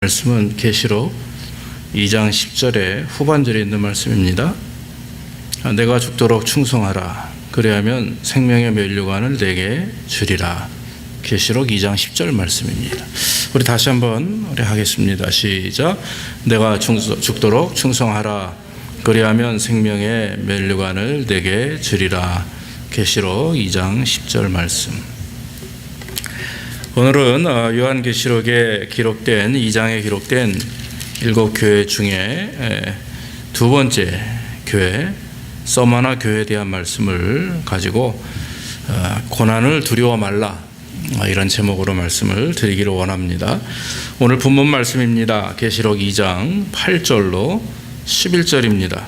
말씀은 계시록 2장 10절의 후반절에 있는 말씀입니다. 내가 죽도록 충성하라. 그리하면 생명의 면류관을 내게 주리라. 계시록 2장 10절 말씀입니다. 우리 다시 한번 하겠습니다. 시작. 내가 죽도록 충성하라. 그리하면 생명의 면류관을 내게 주리라. 계시록 2장 10절 말씀. 오늘은 요한계시록에 기록된 2장에 기록된 7교회 중에 두 번째 교회 서머나 교회에 대한 말씀을 가지고 고난을 두려워 말라, 이런 제목으로 말씀을 드리기를 원합니다. 오늘 본문 말씀입니다. 계시록 2장 8절로 11절입니다.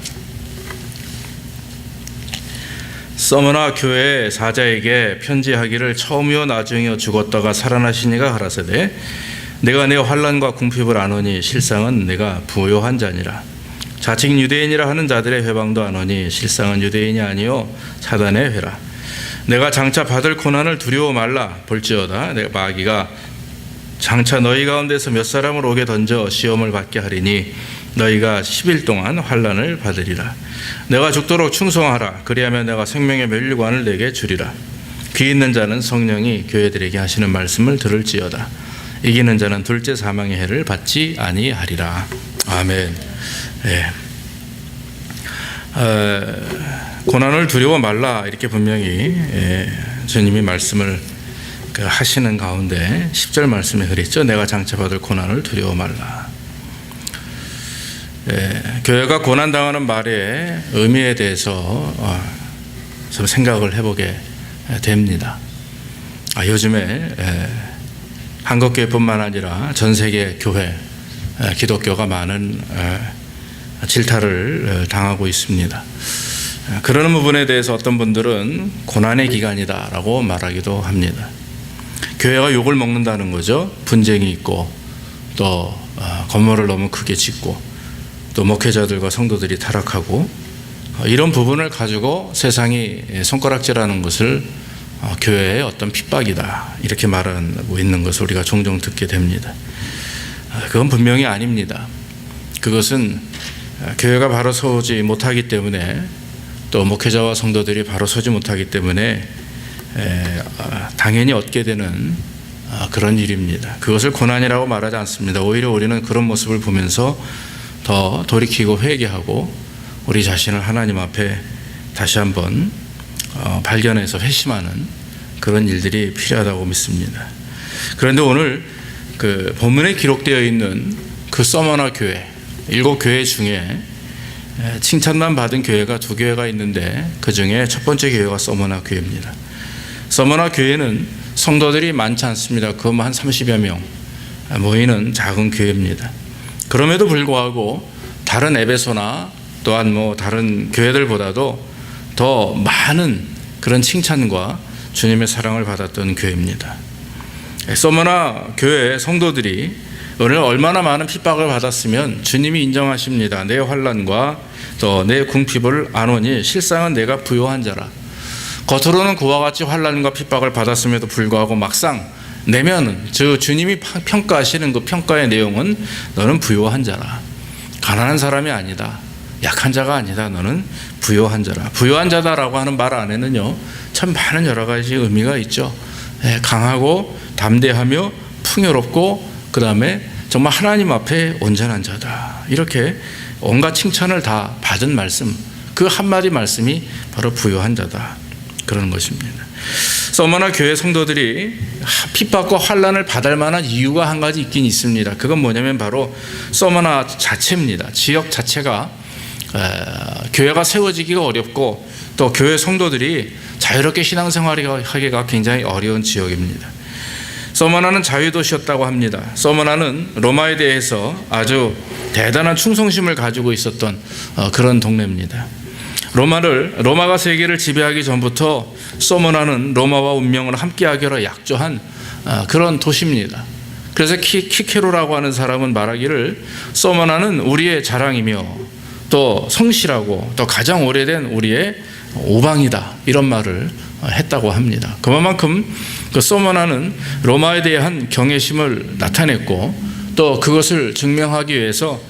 서머나 교회 사자에게 편지하기를 처음이요 나중이요 죽었다가 살아나신 이가 가라사대 내가 내 환난과 궁핍을 아노니 실상은 내가 부요한 자니라. 자칭 유대인이라 하는 자들의 회방도 아노니 실상은 유대인이 아니요 사단의 회라. 내가 장차 받을 고난을 두려워 말라. 볼지어다 내가 마귀가 장차 너희 가운데서 몇 사람을 오게 던져 시험을 받게 하리니 너희가 10일 동안 환난을 받으리라. 내가 죽도록 충성하라. 그리하면 내가 생명의 면류관을 내게 주리라. 귀 있는 자는 성령이 교회들에게 하시는 말씀을 들을지어다. 이기는 자는 둘째 사망의 해를 받지 아니하리라. 아멘. 고난을 두려워 말라, 이렇게 분명히 주님이 말씀을 하시는 가운데 10절 말씀에 그랬죠. 내가 장차 받을 고난을 두려워 말라. 교회가 고난당하는 말의 의미에 대해서 좀 생각을 해보게 됩니다. 요즘에 한국교회뿐만 아니라 전 세계 교회, 기독교가 많은 질타를 당하고 있습니다. 그러는 부분에 대해서 어떤 분들은 고난의 기간이다라고 말하기도 합니다. 교회가 욕을 먹는다는 거죠. 분쟁이 있고 또 건물을 너무 크게 짓고 또 목회자들과 성도들이 타락하고 이런 부분을 가지고 세상이 손가락질하는 것을 교회의 어떤 핍박이다, 이렇게 말하고 있는 것을 우리가 종종 듣게 됩니다. 그건 분명히 아닙니다. 그것은 교회가 바로 서지 못하기 때문에 또 목회자와 성도들이 바로 서지 못하기 때문에 당연히 얻게 되는 그런 일입니다. 그것을 고난이라고 말하지 않습니다. 오히려 우리는 그런 모습을 보면서 더 돌이키고 회개하고 우리 자신을 하나님 앞에 다시 한번 발견해서 회심하는 그런 일들이 필요하다고 믿습니다. 그런데 오늘 그 본문에 기록되어 있는 그 서머나 교회 7교회 중에 칭찬만 받은 교회가 2교회가 있는데 그 중에 첫 번째 교회가 서머나 교회입니다. 서머나 교회는 성도들이 많지 않습니다. 그건 한 30여 명 모이는 작은 교회입니다. 그럼에도 불구하고 다른 에베소나 또한 다른 교회들보다도 더 많은 그런 칭찬과 주님의 사랑을 받았던 교회입니다. 서머나 교회 성도들이 오늘 얼마나 많은 핍박을 받았으면 주님이 인정하십니다. 내 환난과 또 내 궁핍을 아노니 실상은 내가 부요한 자라. 겉으로는 그와 같이 환난과 핍박을 받았음에도 불구하고 막상 내면은 주님이 평가하시는 그 평가의 내용은 너는 부요한 자라. 가난한 사람이 아니다. 약한 자가 아니다. 너는 부요한 자라. 부요한 자다라고 하는 말 안에는요 참 많은 여러 가지 의미가 있죠. 강하고 담대하며 풍요롭고 그 다음에 정말 하나님 앞에 온전한 자다. 이렇게 온갖 칭찬을 다 받은 말씀, 그 한마디 말씀이 바로 부요한 자다, 그런 것입니다. 서머나 교회 성도들이 핍박과 환난을 받을 만한 이유가 한 가지 있긴 있습니다. 그건 뭐냐면 바로 서머나 자체입니다. 지역 자체가 교회가 세워지기가 어렵고 또 교회 성도들이 자유롭게 신앙생활하기가 굉장히 어려운 지역입니다. 서머나는 자유도시였다고 합니다. 서머나는 로마에 대해서 아주 대단한 충성심을 가지고 있었던 그런 동네입니다. 로마가 세계를 지배하기 전부터 서머나는 로마와 운명을 함께하기로 약조한 그런 도시입니다. 그래서 키케로라고 하는 사람은 말하기를 서머나는 우리의 자랑이며 또 성실하고 또 가장 오래된 우리의 오방이다, 이런 말을 했다고 합니다. 그만큼 그 서머나는 로마에 대한 경외심을 나타냈고 또 그것을 증명하기 위해서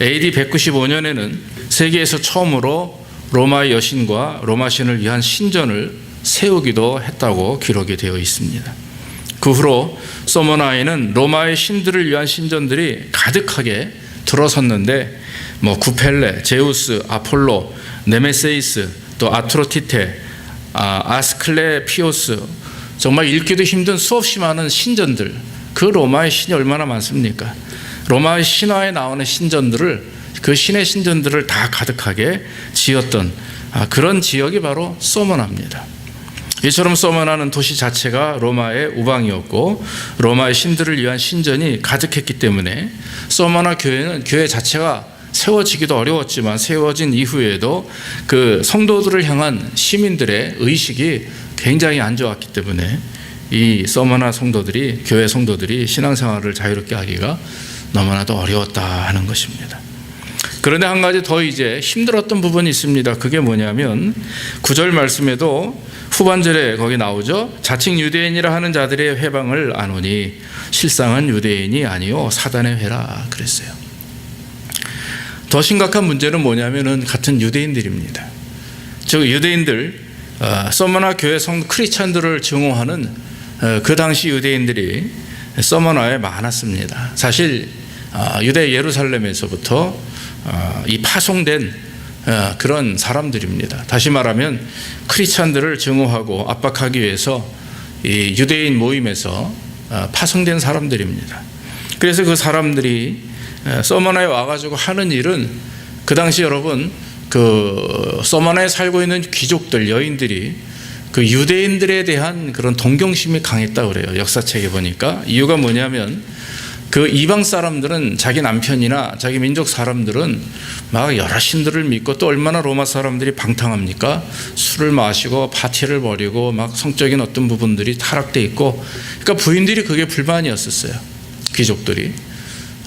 AD 195년에는 세계에서 처음으로 로마의 여신과 로마신을 위한 신전을 세우기도 했다고 기록이 되어 있습니다. 그 후로 서머나에는 로마의 신들을 위한 신전들이 가득하게 들어섰는데 구펠레, 제우스, 아폴로, 네메세이스, 또 아트로티테, 아스클레피오스, 정말 읽기도 힘든 수없이 많은 신전들, 그 로마의 신이 얼마나 많습니까? 로마의 신화에 나오는 신전들을, 그 신의 신전들을 다 가득하게 지었던 그런 지역이 바로 서머나입니다. 이처럼 서머나는 도시 자체가 로마의 우방이었고 로마의 신들을 위한 신전이 가득했기 때문에 서머나 교회는 교회 자체가 세워지기도 어려웠지만 세워진 이후에도 그 성도들을 향한 시민들의 의식이 굉장히 안 좋았기 때문에 이 서머나 성도들이, 교회 성도들이 신앙생활을 자유롭게 하기가 너무나도 어려웠다 하는 것입니다. 그런데 한 가지 더 이제 힘들었던 부분이 있습니다. 그게 뭐냐면 9절 말씀에도 후반절에 거기 나오죠. 자칭 유대인이라 하는 자들의 회방을 안오니 실상은 유대인이 아니요 사단의 회라 그랬어요. 더 심각한 문제는 뭐냐면은 같은 유대인들입니다. 즉 유대인들, 서머나 교회 성 크리스찬들을 증오하는 그 당시 유대인들이 서머나에 많았습니다. 사실 유대 예루살렘에서부터 이 파송된 그런 사람들입니다. 다시 말하면 크리스찬들을 증오하고 압박하기 위해서 이 유대인 모임에서 파송된 사람들입니다. 그래서 그 사람들이 서머나에 와가지고 하는 일은 그 당시 여러분 그 서머나에 살고 있는 귀족들, 여인들이 그 유대인들에 대한 그런 동경심이 강했다고 그래요. 역사책에 보니까. 이유가 뭐냐면 그 이방 사람들은 자기 남편이나 자기 민족 사람들은 막 여러 신들을 믿고 또 얼마나 로마 사람들이 방탕합니까? 술을 마시고 파티를 벌이고 막 성적인 어떤 부분들이 타락돼 있고, 그러니까 부인들이 그게 불만이었었어요. 귀족들이.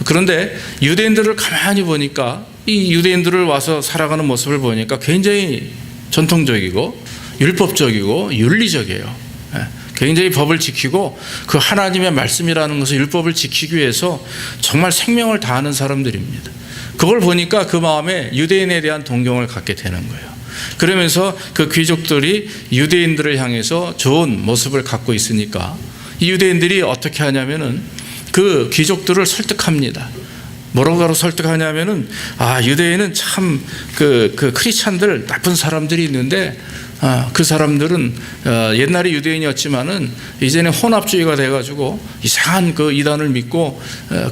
그런데 유대인들을 가만히 보니까 이 유대인들을 와서 살아가는 모습을 보니까 굉장히 전통적이고 율법적이고 윤리적이에요. 굉장히 법을 지키고 그 하나님의 말씀이라는 것을 율법을 지키기 위해서 정말 생명을 다하는 사람들입니다. 그걸 보니까 그 마음에 유대인에 대한 동경을 갖게 되는 거예요. 그러면서 그 귀족들이 유대인들을 향해서 좋은 모습을 갖고 있으니까 이 유대인들이 어떻게 하냐면은 그 귀족들을 설득합니다. 뭐라고 설득하냐면은 유대인은 참 그 크리스찬들 나쁜 사람들이 있는데 그 사람들은 옛날에 유대인이었지만은 이제는 혼합주의가 돼가지고 이상한 그 이단을 믿고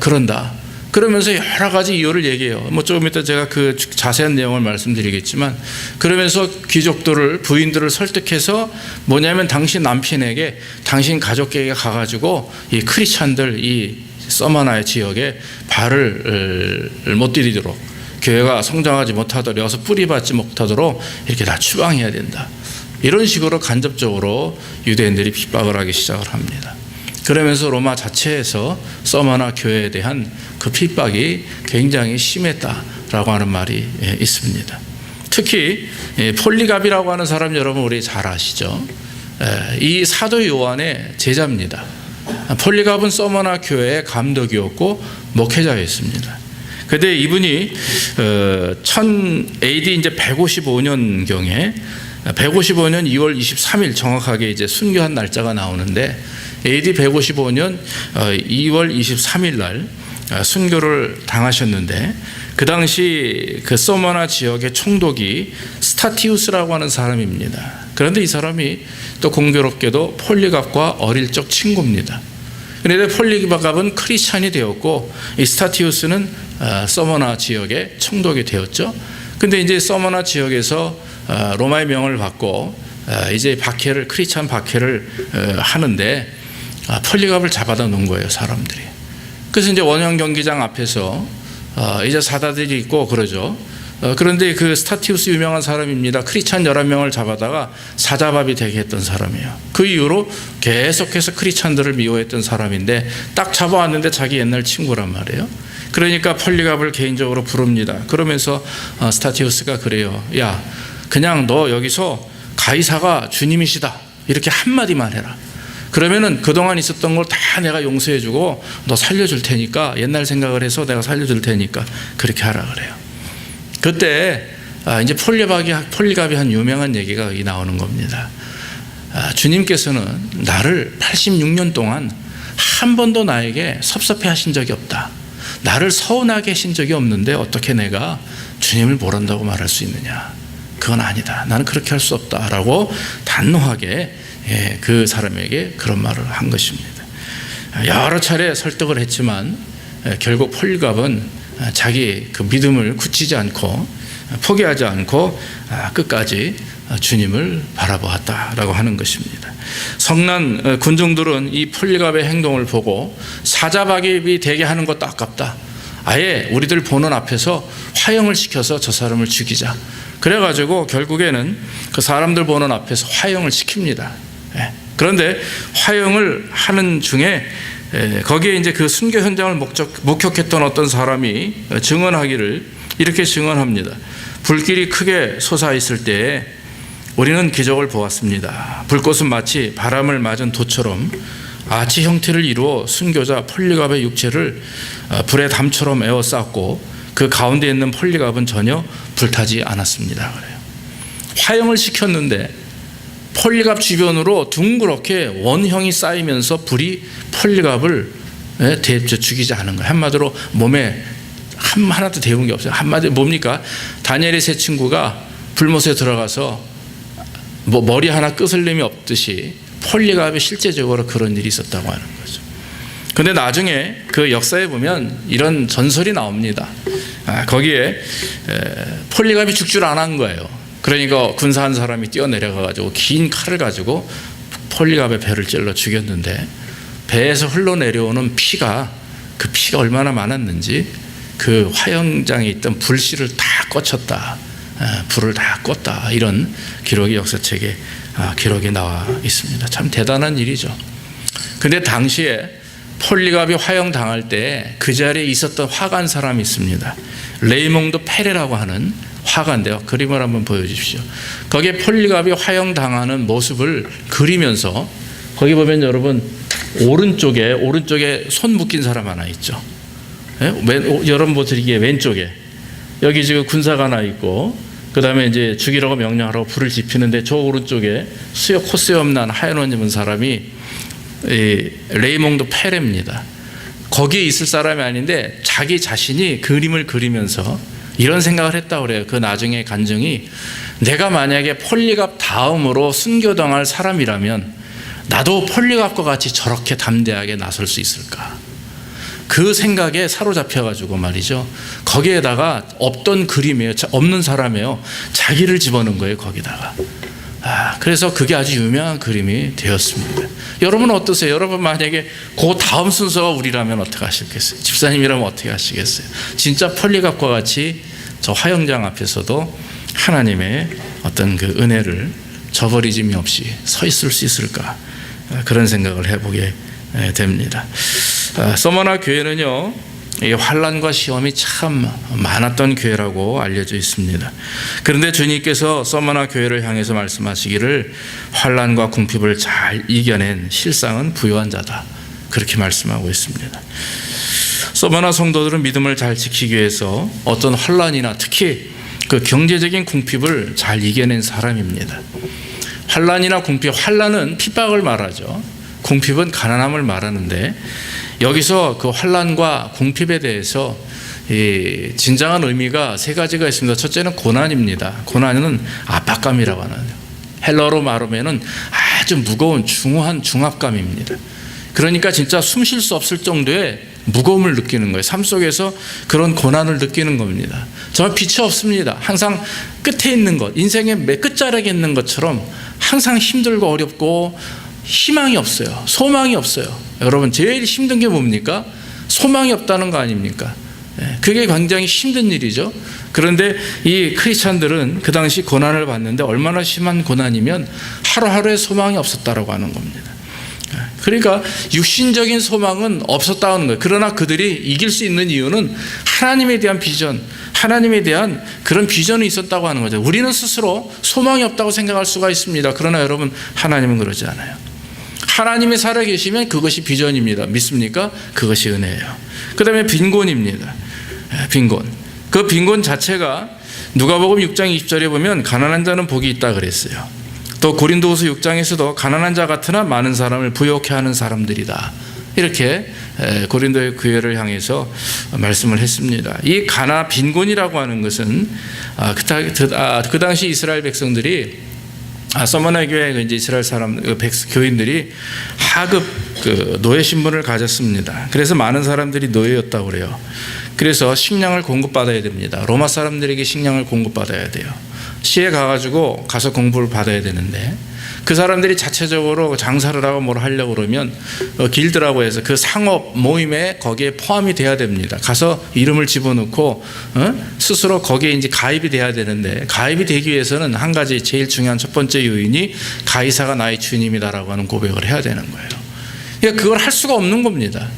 그런다. 그러면서 여러 가지 이유를 얘기해요. 조금 이따 제가 그 자세한 내용을 말씀드리겠지만, 그러면서 귀족들을, 부인들을 설득해서 뭐냐면 당신 남편에게, 당신 가족에게 가가지고 이 크리스찬들, 이 서머나의 지역에 발을 못 디디도록, 교회가 성장하지 못하도록, 여기서 뿌리받지 못하도록 이렇게 다 추방해야 된다. 이런 식으로 간접적으로 유대인들이 핍박을 하기 시작을 합니다. 그러면서 로마 자체에서 서머나 교회에 대한 그 핍박이 굉장히 심했다라고 하는 말이 있습니다. 특히 폴리갑이라고 하는 사람 여러분 우리 잘 아시죠? 이 사도 요한의 제자입니다. 폴리갑은 서머나 교회의 감독이었고 목회자였습니다. 그런데 이분이 AD 이제 155년경에 155년 2월 23일 정확하게 이제 순교한 날짜가 나오는데 AD 155년 2월 23일 날 순교를 당하셨는데, 그 당시 그 서머나 지역의 총독이 스타티우스라고 하는 사람입니다. 그런데 이 사람이 또 공교롭게도 폴리갑과 어릴 적 친구입니다. 그런데 폴리갑은 크리스찬이 되었고 이 스타티우스는 서머나 지역의 총독이 되었죠. 근데 이제 서머나 지역에서 로마의 명을 받고 이제 박해를, 크리스찬 박해를 하는데 폴리갑을 잡아다 놓은 거예요, 사람들이. 그래서 이제 원형 경기장 앞에서 이제 사다들이 있고 그러죠. 그런데 그 스타티우스 유명한 사람입니다. 크리스찬 11명을 잡아다가 사자밥이 되게 했던 사람이에요. 그 이후로 계속해서 크리스찬들을 미워했던 사람인데 딱 잡아왔는데 자기 옛날 친구란 말이에요. 그러니까 폴리갑을 개인적으로 부릅니다. 그러면서 스타티우스가 그래요. 야, 그냥 너 여기서 가이사가 주님이시다 이렇게 한마디만 해라. 그러면은 그동안 있었던 걸 다 내가 용서해주고 너 살려줄 테니까, 옛날 생각을 해서 내가 살려줄 테니까 그렇게 하라 그래요. 그때 이제 폴리갑이 한 유명한 얘기가 여기 나오는 겁니다. 주님께서는 나를 86년 동안 한 번도 나에게 섭섭해 하신 적이 없다. 나를 서운하게 하신 적이 없는데 어떻게 내가 주님을 모른다고 말할 수 있느냐. 그건 아니다. 나는 그렇게 할 수 없다라고 단호하게 그 사람에게 그런 말을 한 것입니다. 여러 차례 설득을 했지만 결국 폴리갑은 자기 그 믿음을 굳히지 않고 포기하지 않고 끝까지 주님을 바라보았다라고 하는 것입니다. 성난 군중들은 이 폴리갑의 행동을 보고 사자박입이 되게 하는 것도 아깝다. 아예 우리들 보는 앞에서 화형을 시켜서 저 사람을 죽이자. 그래가지고 결국에는 그 사람들 보는 앞에서 화형을 시킵니다. 그런데 화형을 하는 중에 거기에 이제 그 순교 현장을 목격했던 어떤 사람이 증언하기를 이렇게 증언합니다. 불길이 크게 솟아있을 때에 우리는 기적을 보았습니다. 불꽃은 마치 바람을 맞은 도처럼 아치 형태를 이루어 순교자 폴리갑의 육체를 불의 담처럼 에워쌌고 그 가운데 있는 폴리갑은 전혀 불타지 않았습니다. 그래요. 화형을 시켰는데 폴리갑 주변으로 둥그렇게 원형이 쌓이면서 불이 폴리갑을 죽이지 않은 거예요. 한마디로 몸에 하나도 데운 게 없어요. 한마디로 뭡니까? 다니엘의 세 친구가 불못에 들어가서 머리 하나 끄슬림이 없듯이 폴리갑이 실제적으로 그런 일이 있었다고 하는 거죠. 근데 나중에 그 역사에 보면 이런 전설이 나옵니다. 거기에 폴리갑이 죽줄 안 한 거예요. 그러니까 군사 한 사람이 뛰어내려가지고 긴 칼을 가지고 폴리갑의 배를 찔러 죽였는데 배에서 흘러내려오는 피가, 그 피가 얼마나 많았는지 그 화형장에 있던 불씨를 다 꺼쳤다. 불을 다 껐다. 이런 기록이 역사책에 기록이 나와 있습니다. 참 대단한 일이죠. 근데 당시에 폴리갑이 화형 당할 때 그 자리에 있었던 화가한 사람이 있습니다. 레이몽드 페레라고 하는 화가인데요. 그림을 한번 보여주십시오. 거기에 폴리갑이 화형 당하는 모습을 그리면서 거기 보면 여러분 오른쪽에 손 묶인 사람 하나 있죠. 여러분 보시기에 왼쪽에 여기 지금 군사가 하나 있고 그 다음에 이제 죽이라고 명령하라고 불을 지피는데 저 오른쪽에 코수염 난 하얀 옷 입은 사람이 레이몽드 페레입니다. 거기에 있을 사람이 아닌데 자기 자신이 그림을 그리면서 이런 생각을 했다고 그래요. 그 나중에 간증이 내가 만약에 폴리갑 다음으로 순교당할 사람이라면 나도 폴리갑과 같이 저렇게 담대하게 나설 수 있을까? 그 생각에 사로잡혀가지고 말이죠. 거기에다가 없던 그림이에요. 없는 사람이에요. 자기를 집어넣은 거예요. 거기다가. 그래서 그게 아주 유명한 그림이 되었습니다. 여러분은 어떠세요? 여러분 만약에 그 다음 순서가 우리라면 어떻게 하시겠어요? 집사님이라면 어떻게 하시겠어요? 진짜 폴리갑과 같이 저 화형장 앞에서도 하나님의 어떤 그 은혜를 저버리짐이 없이 서 있을 수 있을까? 그런 생각을 해보게 됩니다. 서머나 교회는요, 이 환난과 시험이 참 많았던 교회라고 알려져 있습니다. 그런데 주님께서 서머나 교회를 향해서 말씀하시기를 환난과 궁핍을 잘 이겨낸 실상은 부유한 자다. 그렇게 말씀하고 있습니다. 서머나 성도들은 믿음을 잘 지키기 위해서 어떤 환난이나 특히 그 경제적인 궁핍을 잘 이겨낸 사람입니다. 환난이나 궁핍, 환난은 핍박을 말하죠. 궁핍은 가난함을 말하는데 여기서 그 환난과 궁핍에 대해서 이 진정한 의미가 세 가지가 있습니다. 첫째는 고난입니다. 고난은 압박감이라고 하는, 헬러로 말하면은 아주 무거운 중후한 중압감입니다. 그러니까 진짜 숨 쉴 수 없을 정도의 무거움을 느끼는 거예요. 삶 속에서 그런 고난을 느끼는 겁니다. 정말 빛이 없습니다. 항상 끝에 있는 것, 인생의 맨 끝자락에 있는 것처럼 항상 힘들고 어렵고 희망이 없어요. 소망이 없어요. 여러분 제일 힘든 게 뭡니까? 소망이 없다는 거 아닙니까? 그게 굉장히 힘든 일이죠. 그런데 이 크리스찬들은 그 당시 고난을 받는데 얼마나 심한 고난이면 하루하루에 소망이 없었다라고 하는 겁니다. 그러니까 육신적인 소망은 없었다는 거예요. 그러나 그들이 이길 수 있는 이유는 하나님에 대한 비전, 하나님에 대한 그런 비전이 있었다고 하는 거죠. 우리는 스스로 소망이 없다고 생각할 수가 있습니다. 그러나 여러분 하나님은 그러지 않아요. 하나님이 살아계시면 그것이 비전입니다. 믿습니까? 그것이 은혜예요. 그 다음에 빈곤입니다. 빈곤. 그 빈곤 자체가 누가복음 6장 20절에 보면 가난한 자는 복이 있다 그랬어요. 또 고린도후서 6장에서도 가난한 자 같으나 많은 사람을 부욕해 하는 사람들이다. 이렇게 고린도의 교회를 향해서 말씀을 했습니다. 이 빈곤이라고 하는 것은 그 당시 이스라엘 백성들이 서머나 교회 이제 이스라엘 교인들이 하급 노예 신분을 가졌습니다. 그래서 많은 사람들이 노예였다고 그래요. 그래서 식량을 공급받아야 됩니다. 로마 사람들에게 식량을 공급받아야 돼요. 시에 가서 공부를 받아야 되는데 그 사람들이 자체적으로 장사를 하고 뭘 하려고 그러면 길드라고 해서 그 상업 모임에 거기에 포함이 돼야 됩니다. 가서 이름을 집어넣고 스스로 거기에 이제 가입이 돼야 되는데 가입이 되기 위해서는 한 가지 제일 중요한 첫 번째 요인이 가이사가 나의 주님이다라고 하는 고백을 해야 되는 거예요. 그러니까 그걸 할 수가 없는 겁니다.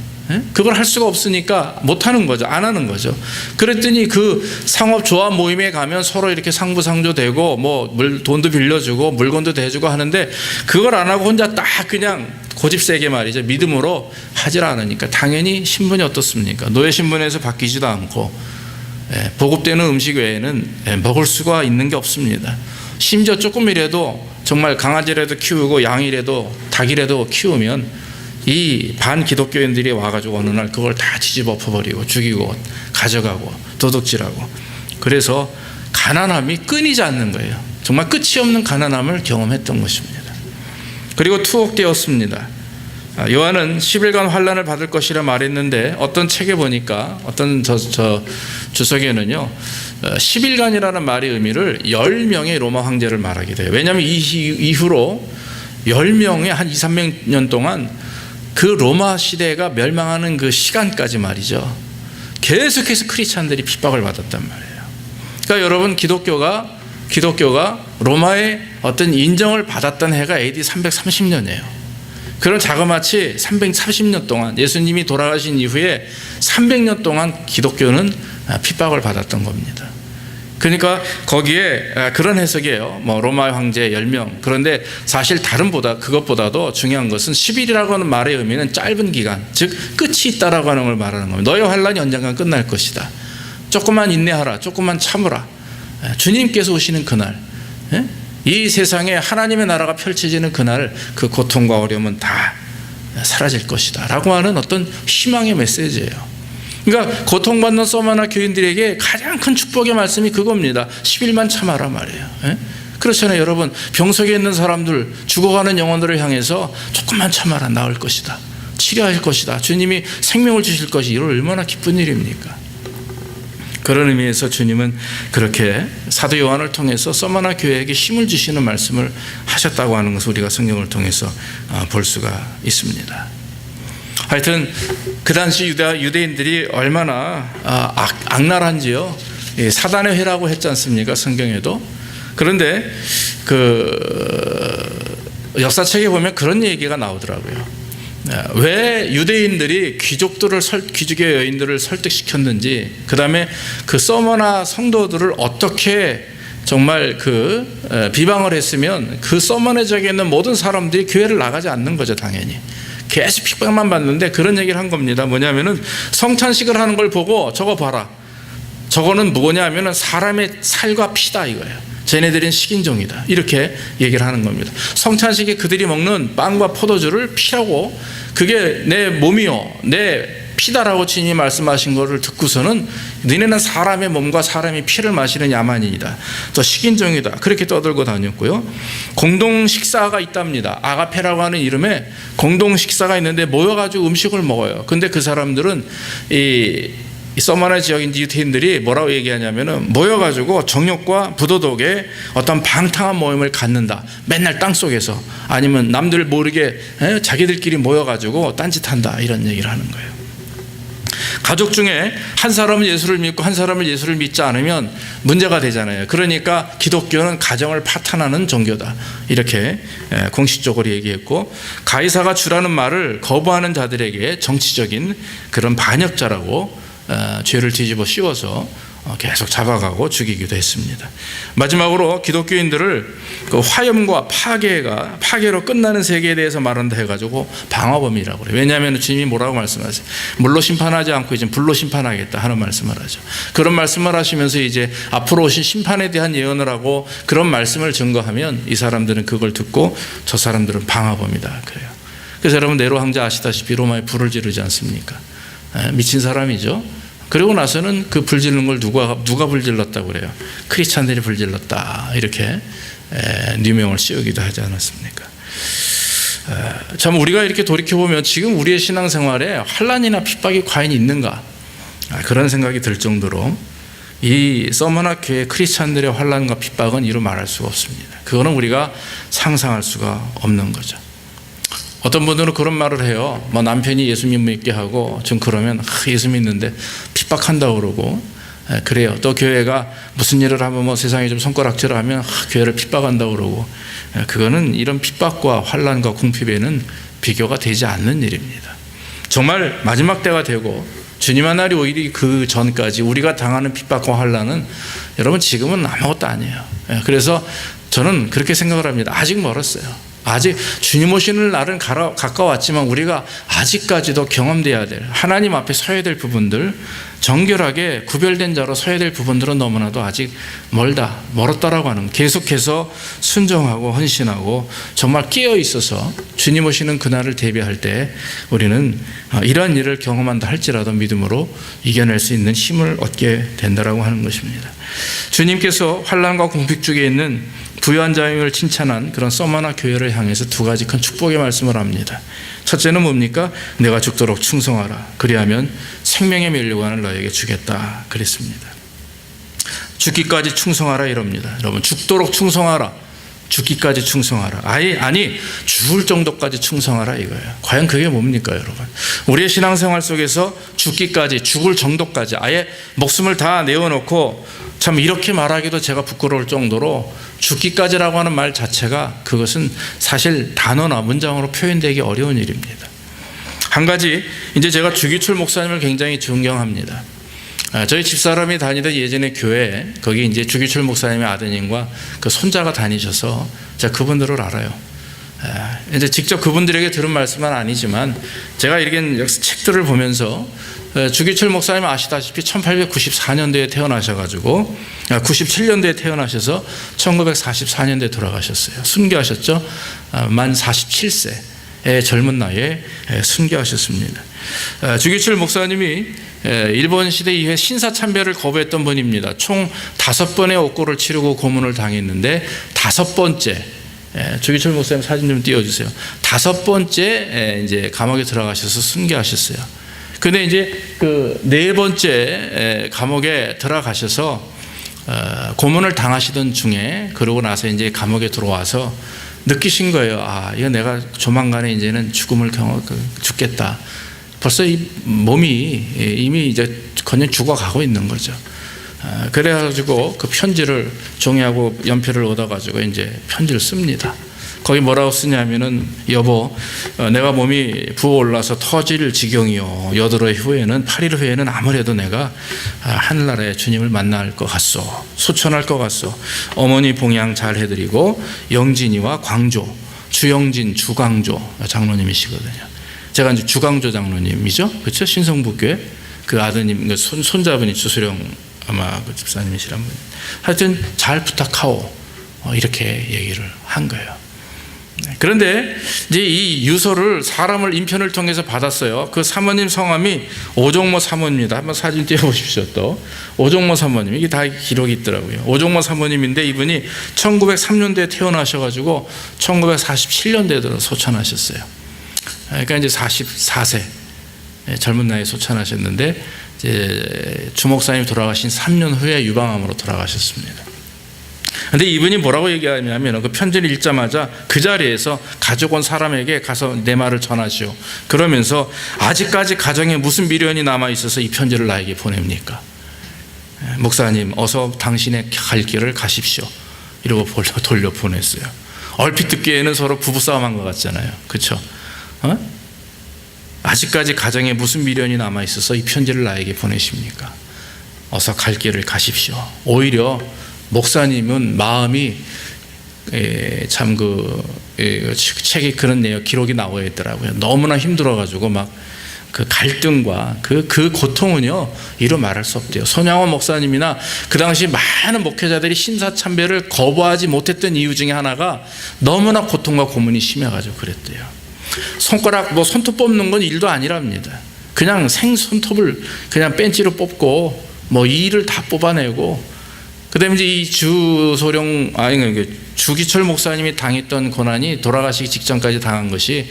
그걸 할 수가 없으니까 못하는 거죠. 안 하는 거죠. 그랬더니 그 상업조합 모임에 가면 서로 이렇게 상부상조되고 뭐 돈도 빌려주고 물건도 대주고 하는데 그걸 안 하고 혼자 딱 그냥 고집세게 말이죠. 믿음으로 하질 않으니까 당연히 신분이 어떻습니까? 노예 신분에서 바뀌지도 않고 보급되는 음식 외에는 먹을 수가 있는 게 없습니다. 심지어 조금이라도 정말 강아지라도 키우고 양이라도 닭이라도 키우면 이 반기독교인들이 와가지고 어느 날 그걸 다 뒤집어 엎어버리고 죽이고 가져가고 도둑질하고 그래서 가난함이 끊이지 않는 거예요. 정말 끝이 없는 가난함을 경험했던 것입니다. 그리고 투옥되었습니다. 요한은 10일간 환난을 받을 것이라 말했는데 어떤 책에 보니까 어떤 주석에는요 10일간이라는 말의 의미를 10명의 로마 황제를 말하게 돼요. 왜냐하면 이후로 10명의 한 2, 300년 동안 그 로마 시대가 멸망하는 그 시간까지 말이죠. 계속해서 크리스찬들이 핍박을 받았단 말이에요. 그러니까 여러분 기독교가 로마의 어떤 인정을 받았던 해가 AD 330년이에요. 그런 자그마치 330년 동안 예수님이 돌아가신 이후에 300년 동안 기독교는 핍박을 받았던 겁니다. 그러니까 거기에 그런 해석이에요. 뭐 로마 황제 10명. 그런데 사실 그것보다도 중요한 것은 10일이라고 하는 말의 의미는 짧은 기간, 즉 끝이 있다라고 하는 걸 말하는 겁니다. 너의 환난이 언젠가 끝날 것이다. 조금만 인내하라. 조금만 참으라. 주님께서 오시는 그날, 이 세상에 하나님의 나라가 펼쳐지는 그날 그 고통과 어려움은 다 사라질 것이다 라고 하는 어떤 희망의 메시지예요. 그러니까 고통받는 서머나 교인들에게 가장 큰 축복의 말씀이 그겁니다. 10일만 참아라 말이에요. 그렇잖아요. 여러분 병석에 있는 사람들 죽어가는 영혼들을 향해서 조금만 참아라 나을 것이다. 치료할 것이다. 주님이 생명을 주실 것이 이런 얼마나 기쁜 일입니까? 그런 의미에서 주님은 그렇게 사도 요한을 통해서 서머나 교회에게 힘을 주시는 말씀을 하셨다고 하는 것을 우리가 성경을 통해서 볼 수가 있습니다. 하여튼 그 당시 유대인들이 얼마나 악랄한지요. 사단의 회라고 했지 않습니까? 성경에도. 그런데 역사책에 보면 그런 얘기가 나오더라고요. 왜 유대인들이 귀족의 여인들을 설득시켰는지, 그 다음에 그 서머나 성도들을 어떻게 정말 비방을 했으면 그 서머나 지역에 있는 모든 사람들이 교회를 나가지 않는 거죠, 당연히. 계속 핍박만 받는데 그런 얘기를 한 겁니다. 뭐냐면은 성찬식을 하는 걸 보고 저거 봐라. 저거는 뭐냐 하면은 사람의 살과 피다 이거예요. 쟤네들은 식인종이다. 이렇게 얘기를 하는 겁니다. 성찬식에 그들이 먹는 빵과 포도주를 피라고 그게 내 몸이요. 내 피다라고 주님이 말씀하신 것을 듣고서는 너희는 사람의 몸과 사람의 피를 마시는 야만인이다. 또 식인종이다. 그렇게 떠들고 다녔고요. 공동 식사가 있답니다. 아가페라고 하는 이름의 공동 식사가 있는데 모여가지고 음식을 먹어요. 근데 그 사람들은 이 서머나 지역인 유대인들이 뭐라고 얘기하냐면은 모여가지고 정욕과 부도덕에 어떤 방탕한 모임을 갖는다. 맨날 땅속에서 아니면 남들 모르게 자기들끼리 모여가지고 딴짓한다. 이런 얘기를 하는 거예요. 가족 중에 한 사람은 예수를 믿고 한 사람은 예수를 믿지 않으면 문제가 되잖아요. 그러니까 기독교는 가정을 파탄하는 종교다. 이렇게 공식적으로 얘기했고, 가이사가 주라는 말을 거부하는 자들에게 정치적인 그런 반역자라고 죄를 뒤집어 씌워서 계속 잡아가고 죽이기도 했습니다. 마지막으로 기독교인들을 그 화염과 파괴로 끝나는 세계에 대해서 말한다 해가지고 방화범이라고 그래요. 왜냐하면 주님이 뭐라고 말씀하세요? 물로 심판하지 않고 이제 불로 심판하겠다 하는 말씀을 하죠. 그런 말씀을 하시면서 이제 앞으로 오신 심판에 대한 예언을 하고 그런 말씀을 증거하면 이 사람들은 그걸 듣고 저 사람들은 방화범이다 그래요. 그래서 여러분 네로 황제 아시다시피 로마에 불을 지르지 않습니까? 미친 사람이죠. 그리고 나서는 그 불지르는 걸 누가 불질렀다고 그래요? 크리스찬들이 불질렀다 이렇게 누명을 씌우기도 하지 않았습니까? 참 우리가 이렇게 돌이켜보면 지금 우리의 신앙생활에 환난이나 핍박이 과연 있는가 그런 생각이 들 정도로 이 서머나 교회 크리스찬들의 환난과 핍박은 이루 말할 수가 없습니다. 그거는 우리가 상상할 수가 없는 거죠. 어떤 분들은 그런 말을 해요. 뭐 남편이 예수 믿게 하고 좀 그러면 예수 믿는데 핍박한다고 그러고 그래요. 또 교회가 무슨 일을 하면 뭐 세상에 좀 손가락질을 하면 교회를 핍박한다고 그러고 그거는 이런 핍박과 환난과 궁핍에는 비교가 되지 않는 일입니다. 정말 마지막 때가 되고 주님의 날이 오히려 그 전까지 우리가 당하는 핍박과 환난은 여러분 지금은 아무것도 아니에요. 그래서 저는 그렇게 생각을 합니다. 아직 멀었어요. 아직 주님 오시는 날은 가까웠지만 우리가 아직까지도 경험돼야 될 하나님 앞에 서야 될 부분들 정결하게 구별된 자로 서야 될 부분들은 너무나도 아직 멀었다라고 하는 계속해서 순종하고 헌신하고 정말 깨어 있어서 주님 오시는 그날을 대비할 때 우리는 이러한 일을 경험한다 할지라도 믿음으로 이겨낼 수 있는 힘을 얻게 된다라고 하는 것입니다. 주님께서 환난과 궁핍 중에 있는 부유한 자임을 칭찬한 그런 서머나 교회를 향해서 두 가지 큰 축복의 말씀을 합니다. 첫째는 뭡니까? 내가 죽도록 충성하라. 그리하면 생명의 면류관을 너에게 주겠다 그랬습니다. 죽기까지 충성하라 이럽니다. 여러분 죽도록 충성하라. 죽기까지 충성하라. 아니 죽을 정도까지 충성하라 이거예요. 과연 그게 뭡니까 여러분? 우리의 신앙생활 속에서 죽기까지 죽을 정도까지 아예 목숨을 다 내어놓고 참 이렇게 말하기도 제가 부끄러울 정도로 죽기까지라고 하는 말 자체가 그것은 사실 단어나 문장으로 표현되기 어려운 일입니다. 한 가지 이제 제가 주기철 목사님을 굉장히 존경합니다. 저희 집사람이 다니던 예전에 교회 거기 이제 주기철 목사님의 아드님과 그 손자가 다니셔서 제가 그분들을 알아요. 이제 직접 그분들에게 들은 말씀은 아니지만 제가 이렇게 책들을 보면서 주기철 목사님 아시다시피 1894년도에 태어나셔가지고 97년도에 태어나셔서 1944년도에 돌아가셨어요. 순교하셨죠. 만 47세의 젊은 나이에 순교하셨습니다. 주기철 목사님이 일본 시대 이후에 신사참배를 거부했던 분입니다. 총 5번의 옥고를 치르고 고문을 당했는데 5번째 주기철 목사님 사진 좀 띄워주세요. 5번째 이제 감옥에 들어가셔서 순교하셨어요. 근데 이제 그 4번째 감옥에 들어가셔서 고문을 당하시던 중에 그러고 나서 이제 감옥에 들어와서 느끼신 거예요. 이거 내가 조만간에 이제는 죽겠다. 벌써 이 몸이 이미 이제 그냥 죽어가고 있는 거죠. 그래가지고 그 편지를 종이하고 연필을 얻어가지고 이제 편지를 씁니다. 거기 뭐라고 쓰냐면은 여보 내가 몸이 부어올라서 터질 지경이요. 8일 후에는 8일 후에는 아무래도 내가 하늘나라에 주님을 만날 것 같소. 소천할 것 같소. 어머니 봉양 잘 해드리고 영진이와 광조 주영진 주광조 장로님이시거든요. 제가 이제 주광조 장로님이죠. 그렇죠? 신성북교회 그 아드님 그 손자분이 주수령 아마 그 집사님이시란 분. 하여튼 잘 부탁하오. 이렇게 얘기를 한 거예요. 그런데 이제 이 유서를 사람을 인편을 통해서 받았어요. 그 사모님 성함이 오종모 사모입니다. 한번 사진 띄워보십시오. 또 오종모 사모님 이게 다 기록이 있더라고요. 오종모 사모님인데 이분이 1903년도에 태어나셔가지고 1947년도에 들어 소천하셨어요. 그러니까 이제 44세 젊은 나이에 소천하셨는데 이제 주목사님 돌아가신 3년 후에 유방암으로 돌아가셨습니다. 근데 이분이 뭐라고 얘기하냐면 그 편지를 읽자마자 그 자리에서 가족 온 사람에게 가서 내 말을 전하시오. 그러면서 아직까지 가정에 무슨 미련이 남아 있어서 이 편지를 나에게 보냅니까? 목사님 어서 당신의 갈 길을 가십시오. 이러고 돌려 보냈어요. 얼핏 듣기에는 서로 부부싸움한 것 같잖아요. 그렇죠? 아직까지 가정에 무슨 미련이 남아 있어서 이 편지를 나에게 보내십니까? 어서 갈 길을 가십시오. 오히려 목사님은 마음이 참 책에 그런 내용 기록이 나와 있더라고요. 너무나 힘들어가지고 막 그 갈등과 그 고통은요 이루 말할 수 없대요. 손양원 목사님이나 그 당시 많은 목회자들이 신사참배를 거부하지 못했던 이유 중에 하나가 너무나 고통과 고문이 심해가지고 그랬대요. 손톱 뽑는 건 일도 아니랍니다. 그냥 생손톱을 그냥 벤치로 뽑고 이 일을 다 뽑아내고, 그다음에 이제 이 주기철 목사님이 당했던 고난이 돌아가시기 직전까지 당한 것이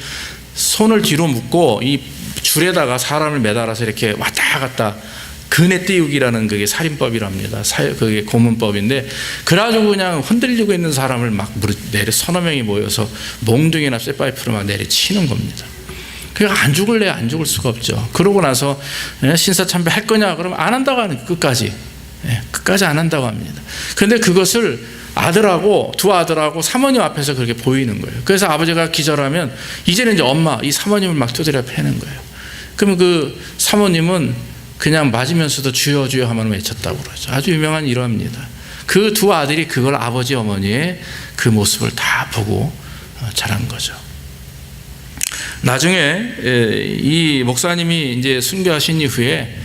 손을 뒤로 묶고 이 줄에다가 사람을 매달아서 이렇게 왔다 갔다 그네 띄우기라는 그게 살인법이랍니다. 그게 고문법인데, 그래가지고 그냥 흔들리고 있는 사람을 막 내려 서너 명이 모여서 몽둥이나 쇠파이프로 막 내려치는 겁니다. 그러니까 안 죽을래 안 죽을 수가 없죠. 그러고 나서 신사참배 할 거냐 그러면 안 한다고 하는 거예요. 끝까지 안 한다고 합니다. 그런데 그것을 두 아들하고 사모님 앞에서 그렇게 보이는 거예요. 그래서 아버지가 기절하면 이제는 이제 이 사모님을 막 두드려 패는 거예요. 그러면 그 사모님은 그냥 맞으면서도 주여 주여 하면 외쳤다고 그러죠. 아주 유명한 일화입니다. 그 두 아들이 그걸 아버지 어머니의 그 모습을 다 보고 자란 거죠. 나중에 이 목사님이 이제 순교하신 이후에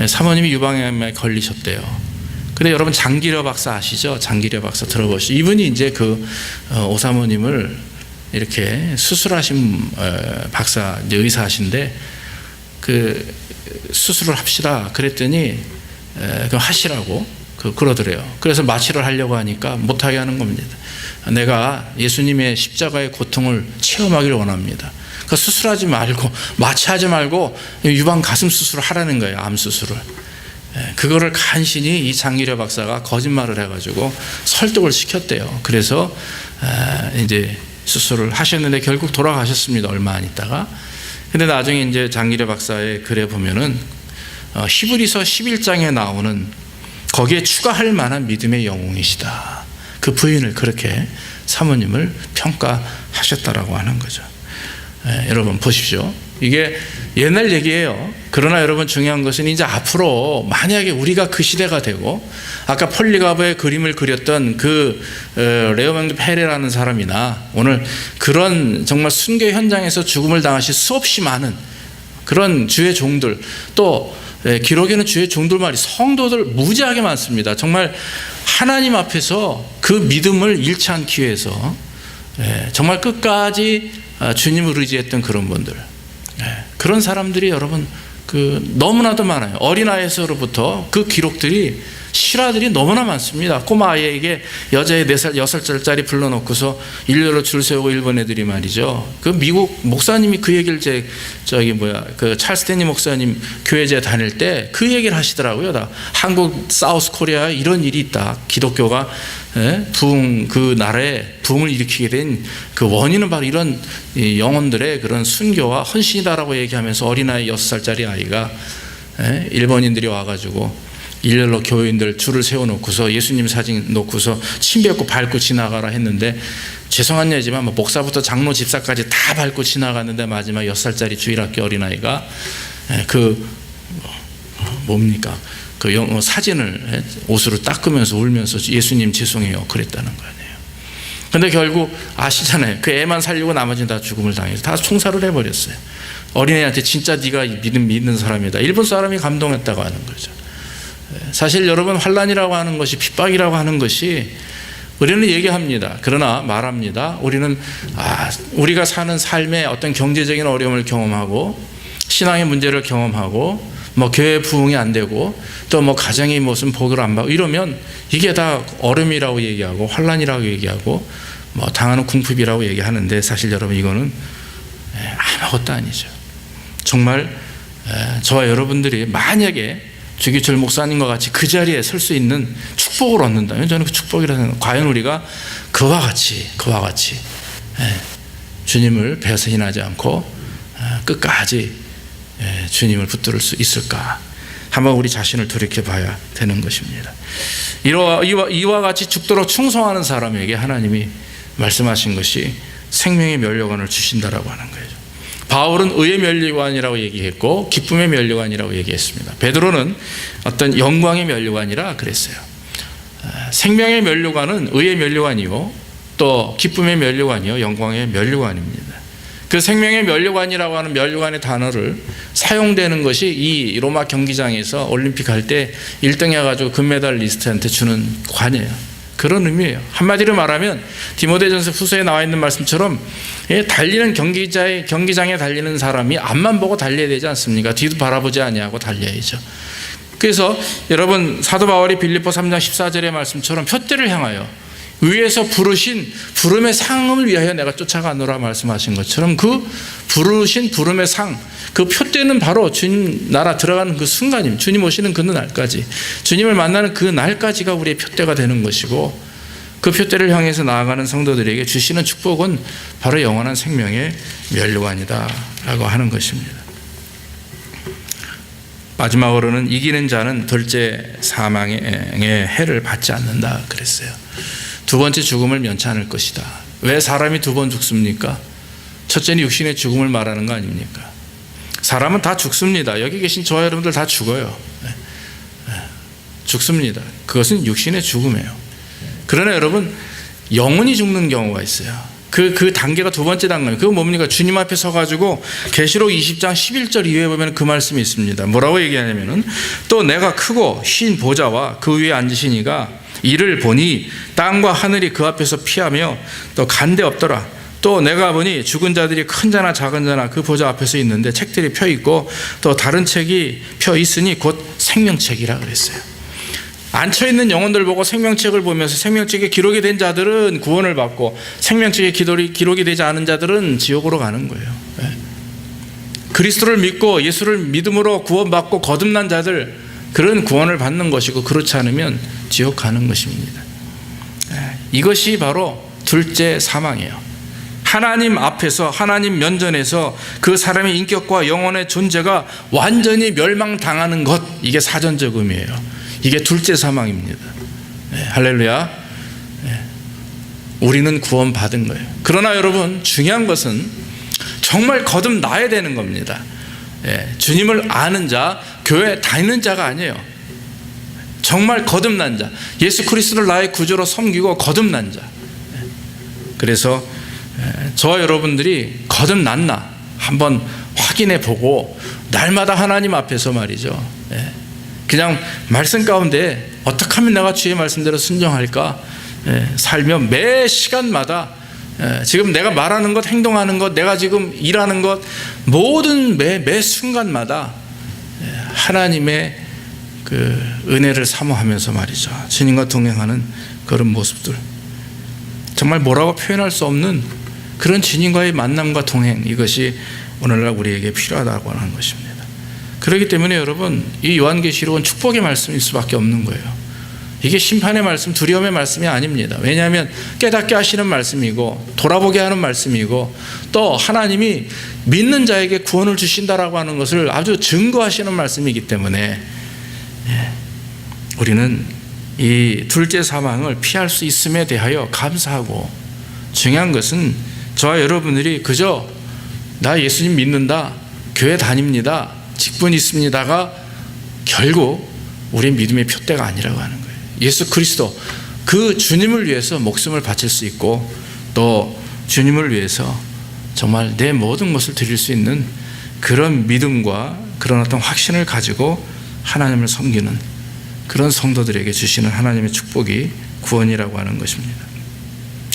사모님이 유방암에 걸리셨대요. 근데 여러분 장기려 박사 아시죠? 장기려 박사 들어보시죠. 이분이 이제 그 오사모님을 이렇게 수술하신 박사, 이제 의사하신데 그 수술을 합시다 그랬더니 그럼 하시라고 그러더래요. 그래서 마취를 하려고 하니까 못하게 하는 겁니다. 내가 예수님의 십자가의 고통을 체험하기를 원합니다. 그러니까 수술하지 말고 마취하지 말고 유방 가슴 수술을 하라는 거예요. 암 수술을. 그거를 간신히 이 장기려 박사가 거짓말을 해가지고 설득을 시켰대요. 그래서 이제 수술을 하셨는데 결국 돌아가셨습니다. 얼마 안 있다가. 근데 나중에 이제 장기려 박사의 글에 보면은 히브리서 11장에 나오는 거기에 추가할 만한 믿음의 영웅이시다. 그 부인을 그렇게 사모님을 평가하셨다라고 하는 거죠. 여러분 보십시오. 이게 옛날 얘기예요. 그러나 여러분 중요한 것은 이제 앞으로 만약에 우리가 그 시대가 되고 아까 폴리가브의 그림을 그렸던 그 레오맹드 페레라는 사람이나 오늘 그런 정말 순교 현장에서 죽음을 당하신 수없이 많은 그런 주의 종들, 또 기록에는 주의 종들말이 성도들 무지하게 많습니다. 정말 하나님 앞에서 그 믿음을 잃지 않기 위해서 정말 끝까지 주님을 의지했던 그런 분들, 그런 사람들이 여러분 너무나도 많아요. 어린아이에서부터 그 기록들이 실화들이 너무나 많습니다. 꼬마 아이에게 여자애 4살, 6살짜리 불러놓고서 일렬로 줄 세우고 일본 애들이 말이죠. 그 미국 목사님이 그 얘기를 그 찰스 데니 목사님 교회제 다닐 때 그 얘기를 하시더라고요. 한국 사우스 코리아에 이런 일이 있다. 기독교가 그 나라에 부흥을 일으키게 된 그 원인은 바로 이런 영혼들의 그런 순교와 헌신이다라고 얘기하면서 어린아이 6살짜리 아이가 일본인들이 와가지고 일렬로 교인들 줄을 세워놓고서 예수님 사진 놓고서 침 뱉고 밟고 지나가라 했는데, 죄송한 얘기지만 목사부터 장로 집사까지 다 밟고 지나갔는데 마지막 6살짜리 주일학교 어린아이가 사진을 옷으로 닦으면서 울면서 예수님 죄송해요 그랬다는 거 아니에요. 근데 결국 아시잖아요. 그 애만 살리고 나머지는 다 죽음을 당해서 다 총살을 해버렸어요. 어린애한테 진짜 네가 믿는 사람이다. 일본 사람이 감동했다고 하는 거죠. 사실 여러분 환난이라고 하는 것이, 핍박이라고 하는 것이 우리는 얘기합니다. 그러나 말합니다. 우리는 우리가 사는 삶에 어떤 경제적인 어려움을 경험하고 신앙의 문제를 경험하고 교회 부흥이 안 되고 또 가정이 무슨 복을 안 받고 이러면 이게 다 어려움이라고 얘기하고 환난이라고 얘기하고 당하는 궁핍이라고 얘기하는데, 사실 여러분 이거는 아무것도 아니죠. 정말 저와 여러분들이 만약에 주기철 목사님과 같이 그 자리에 설 수 있는 축복을 얻는다면 저는 그 축복이라고 생각합니다. 과연 우리가 그와 같이 주님을 배신하지 않고 끝까지 주님을 붙들 수 있을까? 한번 우리 자신을 돌이켜봐야 되는 것입니다. 이와 같이 죽도록 충성하는 사람에게 하나님이 말씀하신 것이 생명의 면류관을 주신다라고 하는 거예요. 바울은 의의 면류관이라고 얘기했고 기쁨의 면류관이라고 얘기했습니다. 베드로는 어떤 영광의 면류관이라 그랬어요. 생명의 면류관은 의의 면류관이요, 또 기쁨의 면류관이요, 영광의 면류관입니다. 그 생명의 면류관이라고 하는 면류관의 단어를 사용되는 것이 이 로마 경기장에서 올림픽 할 때 1등 해가지고 금메달리스트한테 주는 관이에요. 그런 의미예요. 한마디로 말하면 디모데전서 후서에 나와 있는 말씀처럼 달리는 경기장에 달리는 사람이 앞만 보고 달려야 되지 않습니까? 뒤도 바라보지 아니하고 달려야죠. 그래서 여러분 사도 바울이 빌립보 3장 14절의 말씀처럼 표대를 향하여 위에서 부르신 부름의 상을 위하여 내가 쫓아가노라 말씀하신 것처럼 그 부르신 부름의 상, 그 표대는 바로 주님 나라 들어가는 그 순간입니다. 주님 오시는 그 날까지, 주님을 만나는 그 날까지가 우리의 표대가 되는 것이고, 그 표대를 향해서 나아가는 성도들에게 주시는 축복은 바로 영원한 생명의 면류관이다라고 하는 것입니다. 마지막으로는 이기는 자는 둘째 사망의 해를 받지 않는다 그랬어요. 두 번째 죽음을 면치 않을 것이다. 왜 사람이 두 번 죽습니까? 첫째는 육신의 죽음을 말하는 거 아닙니까? 사람은 다 죽습니다. 여기 계신 저와 여러분들 다 죽어요. 죽습니다. 그것은 육신의 죽음이에요. 그러나 여러분, 영혼이 죽는 경우가 있어요. 그 단계가 두 번째 단계입니다. 그거 뭡니까? 주님 앞에 서가지고 계시록 20장 11절 이후에 보면 그 말씀이 있습니다. 뭐라고 얘기하냐면은, 또 내가 크고 흰 보좌와 그 위에 앉으신 이가 이를 보니 땅과 하늘이 그 앞에서 피하며 또 간데 없더라. 또 내가 보니 죽은 자들이 큰 자나 작은 자나 그 보좌 앞에서 있는데 책들이 펴 있고 또 다른 책이 펴 있으니 곧 생명책이라 그랬어요. 앉혀 있는 영혼들 보고 생명책을 보면서 생명책에 기록이 된 자들은 구원을 받고 생명책에 기록이 되지 않은 자들은 지옥으로 가는 거예요. 그리스도를 믿고 예수를 믿음으로 구원받고 거듭난 자들, 그런 구원을 받는 것이고, 그렇지 않으면 지옥 가는 것입니다. 이것이 바로 둘째 사망이에요. 하나님 앞에서, 하나님 면전에서 그 사람의 인격과 영혼의 존재가 완전히 멸망당하는 것, 이게 사전적 의미예요. 이게 둘째 사망입니다. 할렐루야. 우리는 구원받은 거예요. 그러나 여러분, 중요한 것은 정말 거듭나야 되는 겁니다. 주님을 아는 자, 교회 다니는 자가 아니에요. 정말 거듭난 자, 예수 그리스도를 나의 구주로 섬기고 거듭난 자. 그래서 저와 여러분들이 거듭났나 한번 확인해 보고, 날마다 하나님 앞에서 말이죠, 그냥 말씀 가운데 어떻게 하면 내가 주의 말씀대로 순종할까 살며 매 시간마다 지금 내가 말하는 것, 행동하는 것, 내가 지금 일하는 것, 모든 매 순간마다 하나님의 그 은혜를 사모하면서 말이죠, 주님과 동행하는 그런 모습들, 정말 뭐라고 표현할 수 없는 그런 주님과의 만남과 동행, 이것이 오늘날 우리에게 필요하다고 하는 것입니다. 그렇기 때문에 여러분, 이 요한계시록은 축복의 말씀일 수밖에 없는 거예요. 이게 심판의 말씀, 두려움의 말씀이 아닙니다. 왜냐하면 깨닫게 하시는 말씀이고 돌아보게 하는 말씀이고, 또 하나님이 믿는 자에게 구원을 주신다라고 하는 것을 아주 증거하시는 말씀이기 때문에 우리는 이 둘째 사망을 피할 수 있음에 대하여 감사하고, 중요한 것은 저와 여러분들이 그저 나 예수님 믿는다, 교회 다닙니다, 직분 있습니다가 결국 우리 믿음의 표대가 아니라고 하는 거예요. 예수 그리스도, 그 주님을 위해서 목숨을 바칠 수 있고, 또 주님을 위해서 정말 내 모든 것을 드릴 수 있는 그런 믿음과 그런 어떤 확신을 가지고 하나님을 섬기는 그런 성도들에게 주시는 하나님의 축복이 구원이라고 하는 것입니다.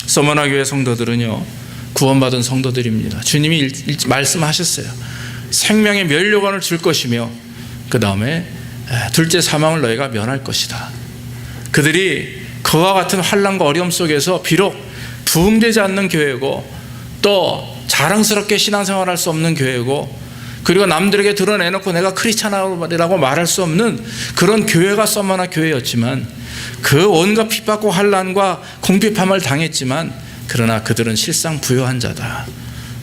서머나 교회 성도들은요, 구원받은 성도들입니다. 주님이 말씀하셨어요. 생명의 면류관을 줄 것이며, 그 다음에 둘째 사망을 너희가 면할 것이다. 그들이 그와 같은 환난과 어려움 속에서 비록 부흥되지 않는 교회고, 또 자랑스럽게 신앙생활할 수 없는 교회고, 그리고 남들에게 드러내놓고 내가 크리스찬이라고 말할 수 없는 그런 교회가 서머나 교회였지만, 그 온갖 핍박과 환난과 공핍함을 당했지만, 그러나 그들은 실상 부요한 자다.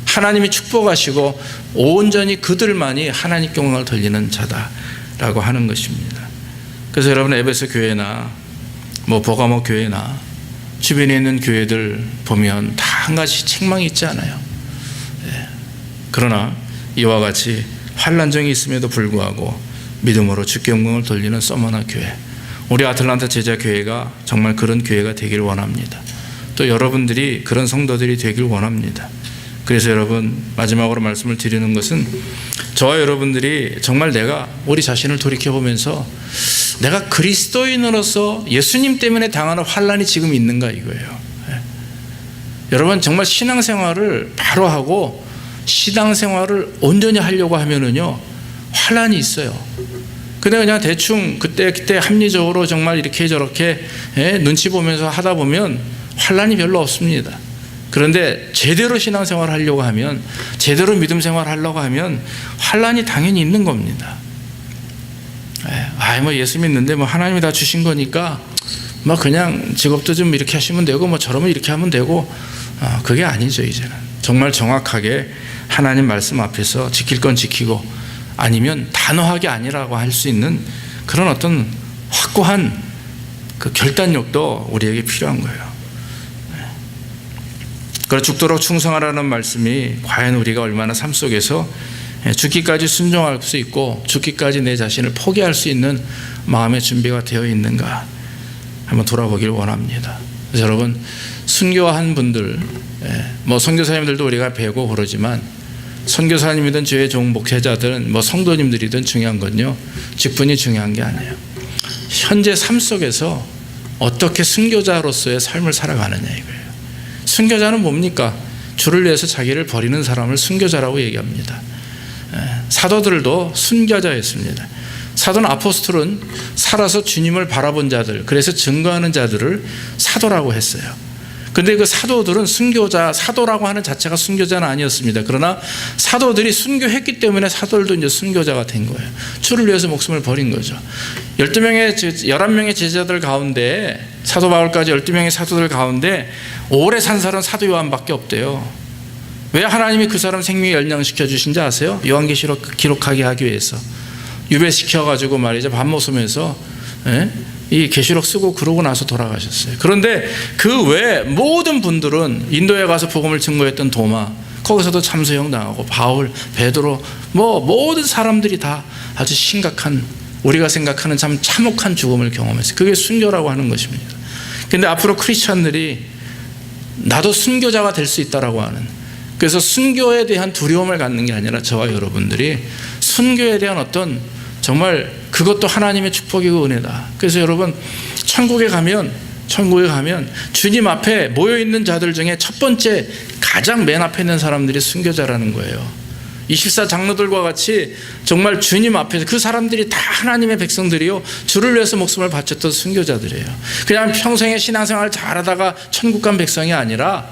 하나님이 축복하시고 온전히 그들만이 하나님께 영광을 돌리는 자다라고 하는 것입니다. 그래서 여러분, 에베소 교회나 버가모 교회나 주변에 있는 교회들 보면 다 한 가지 책망이 있지 않아요. 그러나 이와 같이 환난정이 있음에도 불구하고 믿음으로 주께 영광을 돌리는 서머나 교회, 우리 아틀란타 제자교회가 정말 그런 교회가 되길 원합니다. 또 여러분들이 그런 성도들이 되길 원합니다. 그래서 여러분, 마지막으로 말씀을 드리는 것은 저와 여러분들이 정말 우리 자신을 돌이켜보면서 내가 그리스도인으로서 예수님 때문에 당하는 환난이 지금 있는가 이거예요. 여러분, 정말 신앙생활을 바로 하고 신앙생활을 온전히 하려고 하면은요, 환난이 있어요. 근데 그냥 대충 그때 합리적으로 정말 이렇게 저렇게 눈치 보면서 하다 보면 환난이 별로 없습니다. 그런데 제대로 신앙생활을 하려고 하면, 제대로 믿음 생활을 하려고 하면 환난이 당연히 있는 겁니다. 뭐 예수 믿는데 뭐 하나님이 다 주신 거니까 뭐 그냥 직업도 좀 이렇게 하시면 되고 뭐 저러면 이렇게 하면 되고, 그게 아니죠. 이제는 정말 정확하게 하나님 말씀 앞에서 지킬 건 지키고, 아니면 단호하게 아니라고 할 수 있는 그런 어떤 확고한 그 결단력도 우리에게 필요한 거예요. 그래서 죽도록 충성하라는 말씀이 과연 우리가 얼마나 삶 속에서 죽기까지 순종할 수 있고 죽기까지 내 자신을 포기할 수 있는 마음의 준비가 되어 있는가 한번 돌아보길 원합니다. 그래서 여러분, 순교한 분들, 뭐 선교사님들도 우리가 배우고 그러지만, 선교사님이든 교회 종 목회자들은 뭐 성도님들이든 중요한 건요, 직분이 중요한 게 아니에요. 현재 삶 속에서 어떻게 순교자로서의 삶을 살아가느냐 이거예요. 순교자는 뭡니까? 주를 위해서 자기를 버리는 사람을 순교자라고 얘기합니다. 사도들도 순교자였습니다. 사도는 아포스톨은 살아서 주님을 바라본 자들, 그래서 증거하는 자들을 사도라고 했어요. 근데 그 사도들은 순교자, 사도라고 하는 자체가 순교자는 아니었습니다. 그러나 사도들이 순교했기 때문에 사도들도 이제 순교자가 된 거예요. 주를 위해서 목숨을 버린 거죠. 11명의 제자들 가운데, 사도 바울까지 12명의 사도들 가운데 오래 산 사람은 사도 요한밖에 없대요. 왜 하나님이 그 사람 생명에 연장시켜 주신지 아세요? 요한계시록 기록하게 하기 위해서. 유배시켜가지고 말이죠, 밥 먹으면서 이 계시록 쓰고 그러고 나서 돌아가셨어요. 그런데 그 외 모든 분들은, 인도에 가서 복음을 증거했던 도마, 거기서도 참수형 당하고, 바울, 베드로, 뭐 모든 사람들이 다 아주 심각한, 우리가 생각하는 참 참혹한 죽음을 경험했어요. 그게 순교라고 하는 것입니다. 그런데 앞으로 크리스천들이 나도 순교자가 될 수 있다라고 하는, 그래서 순교에 대한 두려움을 갖는 게 아니라 저와 여러분들이 순교에 대한 어떤, 정말 그것도 하나님의 축복이고 은혜다. 그래서 여러분, 천국에 가면 주님 앞에 모여있는 자들 중에 첫 번째, 가장 맨 앞에 있는 사람들이 순교자라는 거예요. 24 장로들과 같이 정말 주님 앞에서, 그 사람들이 다 하나님의 백성들이요, 주를 위해서 목숨을 바쳤던 순교자들이에요. 그냥 평생에 신앙생활을 잘하다가 천국 간 백성이 아니라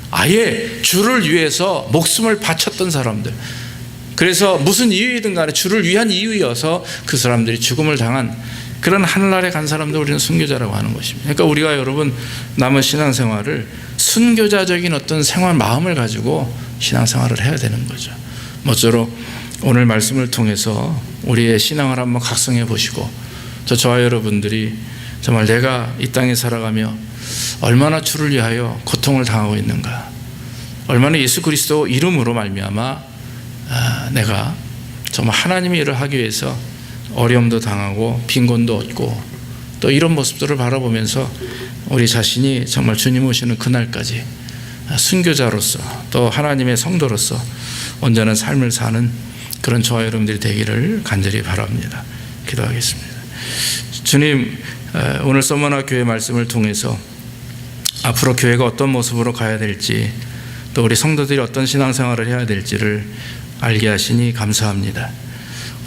아예 주를 위해서 목숨을 바쳤던 사람들. 그래서 무슨 이유이든 간에 주를 위한 이유여서 그 사람들이 죽음을 당한 그런 하늘나라에 간 사람들, 우리는 순교자라고 하는 것입니다. 그러니까 우리가 여러분, 남은 신앙생활을 순교자적인 어떤 생활 마음을 가지고 신앙생활을 해야 되는 거죠. 모쪼록 오늘 말씀을 통해서 우리의 신앙을 한번 각성해 보시고, 저와 여러분들이 정말 내가 이 땅에 살아가며 얼마나 주를 위하여 고통을 당하고 있는가, 얼마나 예수 그리스도 이름으로 말미암아 내가 정말 하나님의 일을 하기 위해서 어려움도 당하고 빈곤도 얻고, 또 이런 모습들을 바라보면서 우리 자신이 정말 주님 오시는 그날까지 순교자로서, 또 하나님의 성도로서 온전한 삶을 사는 그런 저와 여러분들이 되기를 간절히 바랍니다. 기도하겠습니다. 주님, 오늘 서머나 교회 말씀을 통해서 앞으로 교회가 어떤 모습으로 가야 될지, 또 우리 성도들이 어떤 신앙생활을 해야 될지를 알게 하시니 감사합니다.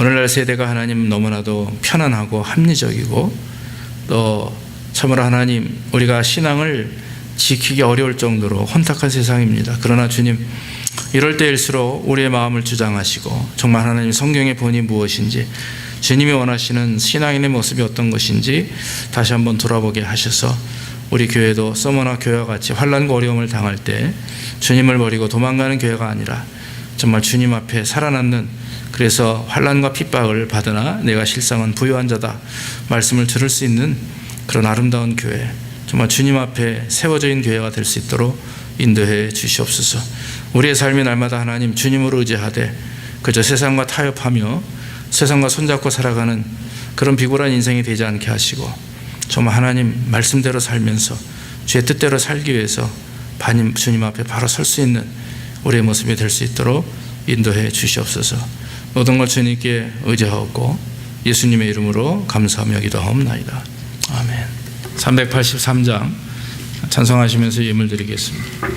오늘날 세대가 하나님 너무나도 편안하고 합리적이고, 또 참으로 하나님, 우리가 신앙을 지키기 어려울 정도로 혼탁한 세상입니다. 그러나 주님, 이럴 때일수록 우리의 마음을 주장하시고, 정말 하나님 성경의 본이 무엇인지, 주님이 원하시는 신앙인의 모습이 어떤 것인지 다시 한번 돌아보게 하셔서, 우리 교회도 서머나 교회와 같이 환난과 어려움을 당할 때 주님을 버리고 도망가는 교회가 아니라 정말 주님 앞에 살아남는, 그래서 환난과 핍박을 받으나 내가 실상은 부유한 자다 말씀을 들을 수 있는 그런 아름다운 교회, 정말 주님 앞에 세워져 있는 교회가 될 수 있도록 인도해 주시옵소서. 우리의 삶이 날마다 하나님 주님으로 의지하되, 그저 세상과 타협하며 세상과 손잡고 살아가는 그런 비굴한 인생이 되지 않게 하시고 정말 하나님 말씀대로 살면서 주의 뜻대로 살기 위해서 주님 앞에 바로 설 수 있는 우리의 모습이 될 수 있도록 인도해 주시옵소서. 모든 걸 주님께 의지하옵고 예수님의 이름으로 감사하며 기도하옵나이다. 아멘. 383장 찬송하시면서 예물 드리겠습니다.